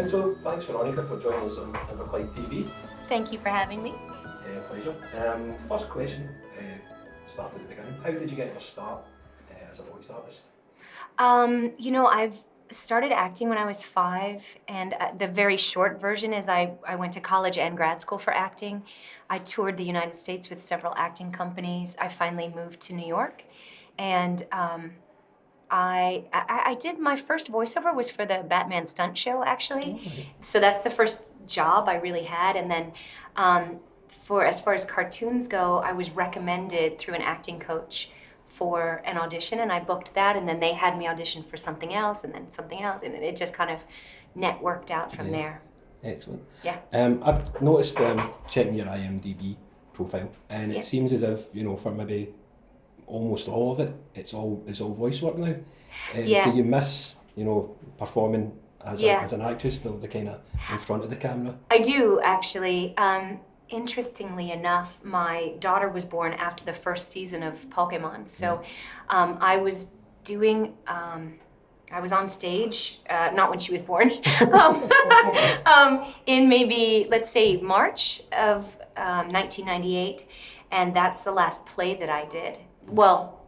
So thanks Veronica for joining us on Inverclyde TV. Thank you for having me. Pleasure. First question, start at the beginning. How did you get your start as a voice artist? I've started acting when I was 5, and the very short version is I went to college and grad school for acting. I toured the United States with several acting companies. I finally moved to New York, and I did my first voiceover was for the Batman stunt show, actually. Oh, right. So that's the first job I really had, and then for as far as cartoons go, I was recommended through an acting coach for an audition, and I booked that, and then they had me audition for something else, and then something else, and it just kind of networked out from there. Excellent. Yeah. I've noticed checking your IMDb profile, and it seems as if for maybe almost all of it, it's all voice work now. Do you miss performing as an actress, the kind of in front of the camera? I do, actually. Interestingly enough, my daughter was born after the first season of Pokemon, so I was doing. I was on stage, not when she was born, in maybe, let's say, March of 1998, and that's the last play that I did. Well,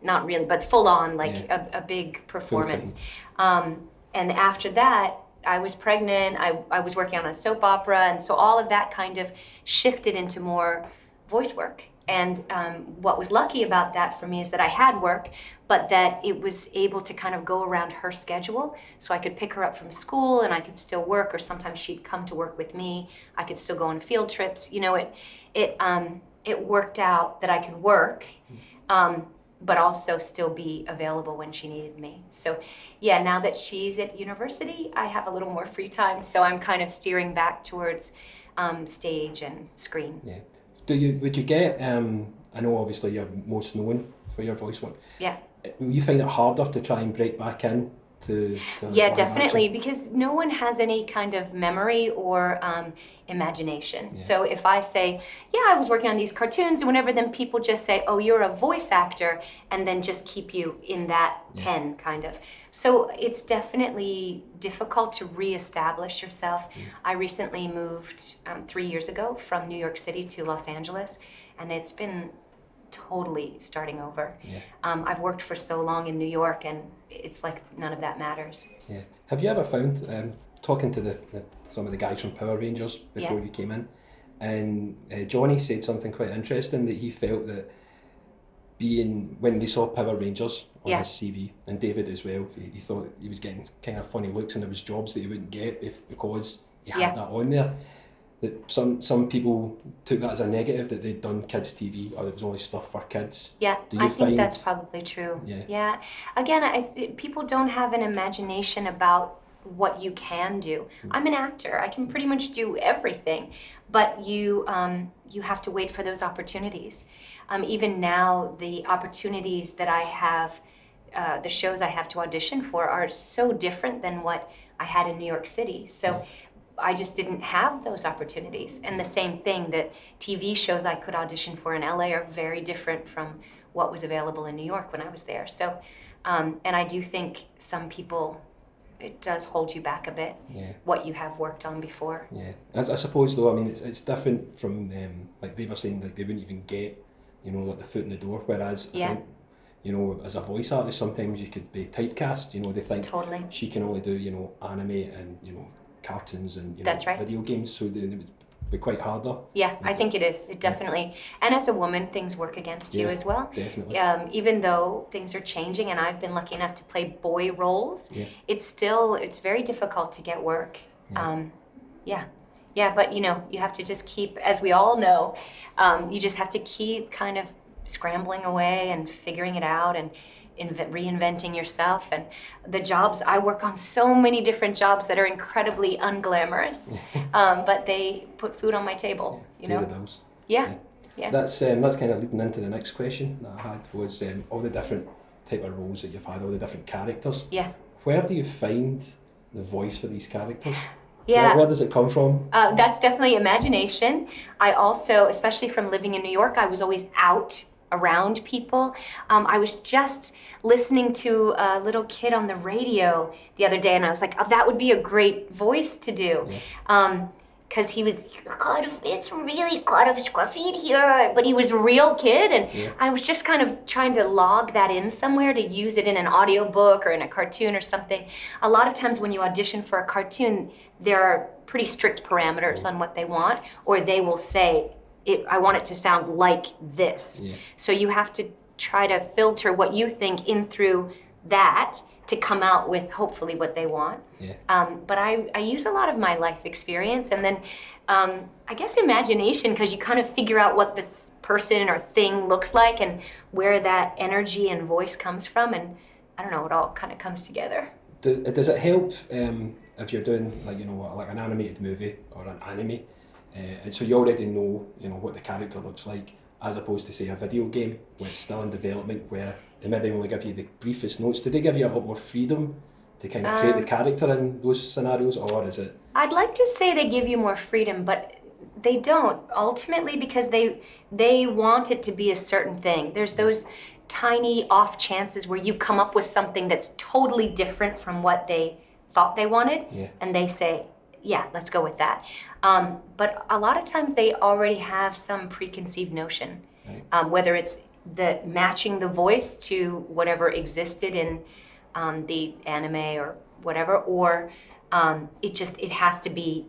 not really, but full on, like a big performance. And after that, I was pregnant, I was working on a soap opera, and so all of that kind of shifted into more voice work. And what was lucky about that for me is that I had work, but that it was able to kind of go around her schedule. So I could pick her up from school and I could still work, or sometimes she'd come to work with me. I could still go on field trips. It worked out that I could work, but also still be available when she needed me. So yeah, now that she's at university, I have a little more free time. So I'm kind of steering back towards stage and screen. Yeah. Would you get, I know obviously you're most known for your voice work. Yeah. Will you find it harder to try and break back in to yeah, definitely, because no one has any kind of memory or imagination. Yeah. So if I say, yeah, I was working on these cartoons, and whenever then people just say, oh, you're a voice actor, and then just keep you in that pen, kind of. So it's definitely difficult to reestablish yourself. I recently moved 3 years ago from New York City to Los Angeles, and it's been totally starting over. I've worked for so long in New York, and it's like none of that matters. Yeah. Have you ever found, talking to some of the guys from Power Rangers before you came in, and Johnny said something quite interesting, that he felt that when they saw Power Rangers on his CV, and David as well, he thought he was getting kind of funny looks, and there was jobs that he wouldn't get because he had that on there. That some people took that as a negative, that they'd done kids TV, or it was only stuff for kids. Yeah, I think that's probably true. Yeah. Again, people don't have an imagination about what you can do. I'm an actor. I can pretty much do everything, but you have to wait for those opportunities. Even now, the opportunities that I have, the shows I have to audition for, are so different than what I had in New York City. So. I just didn't have those opportunities. And the same thing, that TV shows I could audition for in LA are very different from what was available in New York when I was there. So, and I do think some people, it does hold you back a bit, what you have worked on before. Yeah, I suppose though, I mean, it's different from, like they were saying, like they wouldn't even get, like the foot in the door, whereas I think, as a voice artist, sometimes you could be typecast, they think she can only do, anime and, cartoons and video games, so it would be quite harder. Yeah, I think it is. It definitely, and as a woman, things work against you as well. Definitely. Even though things are changing, and I've been lucky enough to play boy roles, it's very difficult to get work. But you have to just keep, as we all know, you just have to keep kind of scrambling away and figuring it out and reinventing yourself. And the jobs, I work on so many different jobs that are incredibly unglamorous, but they put food on my table, Pay the bills. Yeah. That's kind of leading into the next question that I had, was all the different type of roles that you've had, all the different characters. Yeah. Where do you find the voice for these characters? Yeah. Where does it come from? That's definitely imagination. I also, especially from living in New York, I was always out around people. I was just listening to a little kid on the radio the other day, and I was like, oh, that would be a great voice to do. Because he was it's really kind of scruffy here, but he was a real kid, and I was just kind of trying to log that in somewhere to use it in an audiobook or in a cartoon or something. A lot of times when you audition for a cartoon, there are pretty strict parameters on what they want, or they will say, I want it to sound like this. So you have to try to filter what you think in through that to come out with hopefully what they want. But I use a lot of my life experience, and then I guess imagination, because you kind of figure out what the person or thing looks like and where that energy and voice comes from, and I don't know, it all kind of comes together. Does it help if you're doing like an animated movie or an anime, and so you already know what the character looks like, as opposed to say a video game where it's still in development, where they maybe only give you the briefest notes? Do they give you a lot more freedom to kind of create the character in those scenarios, or is it? I'd like to say they give you more freedom, but they don't, ultimately, because they want it to be a certain thing. There's those tiny off chances where you come up with something that's totally different from what they thought they wanted, and they say, yeah, let's go with that. But a lot of times they already have some preconceived notion, whether it's matching the voice to whatever existed in the anime or whatever, or it has to be,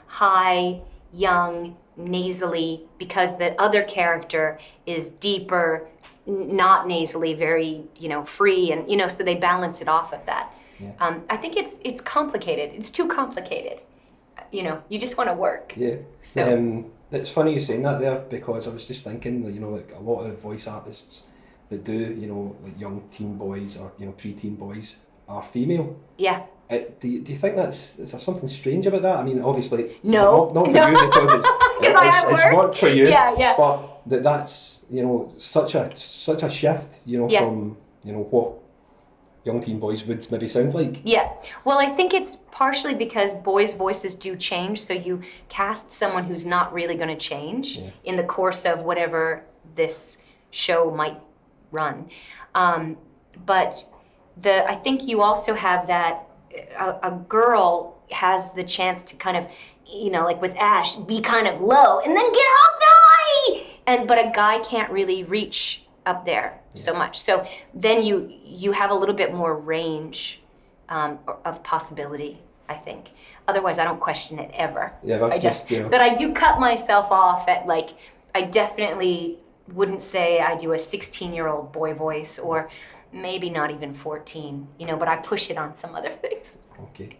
high, young, nasally, because the other character is deeper, not nasally, very, free, and, so they balance it off of that. I think it's complicated. It's too complicated. You just want to work. So. It's funny you saying that there, because I was just thinking, like a lot of voice artists that do, like young teen boys or, pre-teen boys are female. Do you think is there something strange about that? I mean, obviously, no, not for you, because it's work for you. But that's such a shift, from what young teen boys would maybe sound like. Well, I think it's partially because boys' voices do change, so you cast someone who's not really going to change in the course of whatever this show might run. But I think you also have that a girl has the chance to kind of, like with Ash, be kind of low and then get up high, but a guy can't really reach up there so much. So then you have a little bit more range of possibility, I think. Otherwise, I don't question it ever. But I do cut myself off at, like, I definitely wouldn't say I do a 16-year-old boy voice, or maybe not even 14, but I push it on some other things. Okay.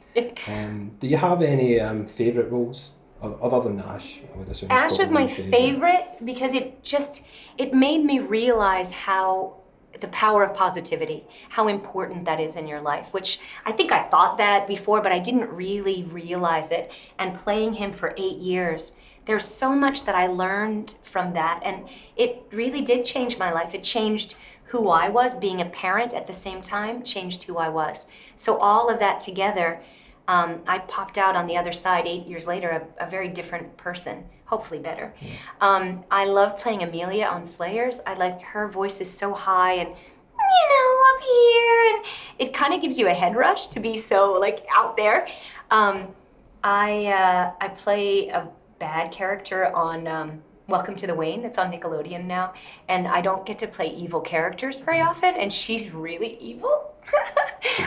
Do you have any favourite roles other than Ash? I would assume Ash was my favorite because it made me realize how the power of positivity, how important that is in your life, which I think I thought that before, but I didn't really realize it. And playing him for 8 years, there's so much that I learned from that, and it really did change my life. It changed who I was. Being a parent at the same time changed who I was. So all of that together, I popped out on the other side 8 years later, a very different person, hopefully better. I love playing Amelia on Slayers. Her voice is so high and, up here, and it kind of gives you a head rush to be so, out there. I play a bad character on Welcome to the Wayne, that's on Nickelodeon now, and I don't get to play evil characters very often, and she's really evil.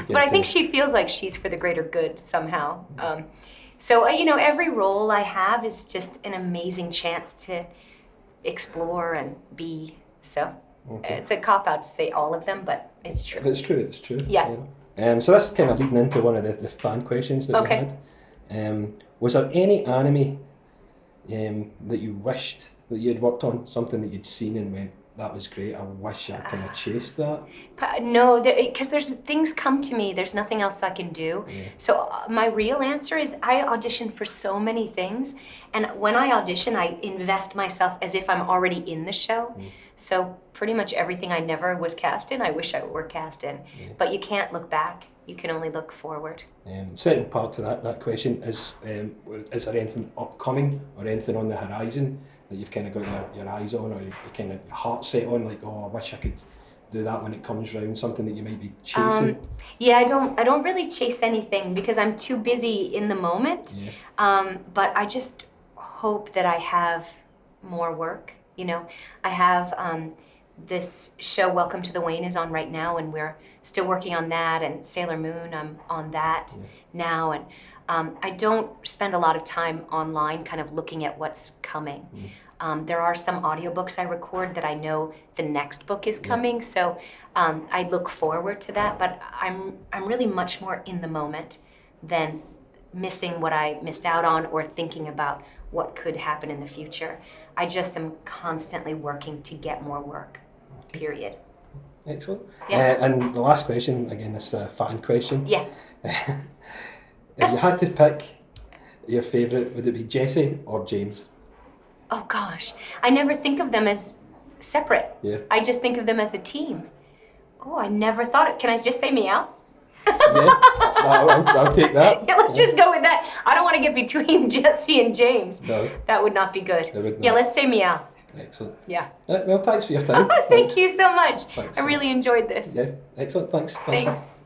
But I think she feels like she's for the greater good somehow. So every role I have is just an amazing chance to explore and be. So it's a cop-out to say all of them, but it's true. It's true. Yeah. So that's kind of leading into one of the fan questions that we had. Was there any anime that you wished that you had worked on, something that you'd seen and went, that was great, I wish I kind of chased that? No, because there's things come to me, there's nothing else I can do. So my real answer is I audition for so many things, and when I audition, I invest myself as if I'm already in the show. So pretty much everything I never was cast in, I wish I were cast in. But you can't look back. you can only look forward. Second part to that question is there anything upcoming or anything on the horizon that you've kind of got your eyes on, or your kind of heart set on, like, oh, I wish I could do that when it comes round, something that you might be chasing? Yeah, I don't really chase anything because I'm too busy in the moment. Yeah. But I just hope that I have more work. You know, I have this show, Welcome to the Wayne, is on right now, and we're still working on that. And Sailor Moon, I'm on that now, and I don't spend a lot of time online, kind of looking at what's coming. There are some audiobooks I record that I know the next book is coming, so I look forward to that. But I'm really much more in the moment than missing what I missed out on or thinking about what could happen in the future. I just am constantly working to get more work, period. Excellent. Yeah. And the last question, again, this fan question. Yeah. If you had to pick your favourite, would it be Jesse or James? Oh gosh, I never think of them as separate. Yeah. I just think of them as a team. Oh, I never thought it. Can I just say Meow? Yeah, I'll take that. Yeah, let's just go with that. I don't want to get between Jesse and James. No. That would not be good. It would not. Yeah, let's say Meow. Excellent. Yeah. Well, thanks for your time. Thank you so much. Thanks. I really enjoyed this. Yeah, excellent. Thanks. Thanks.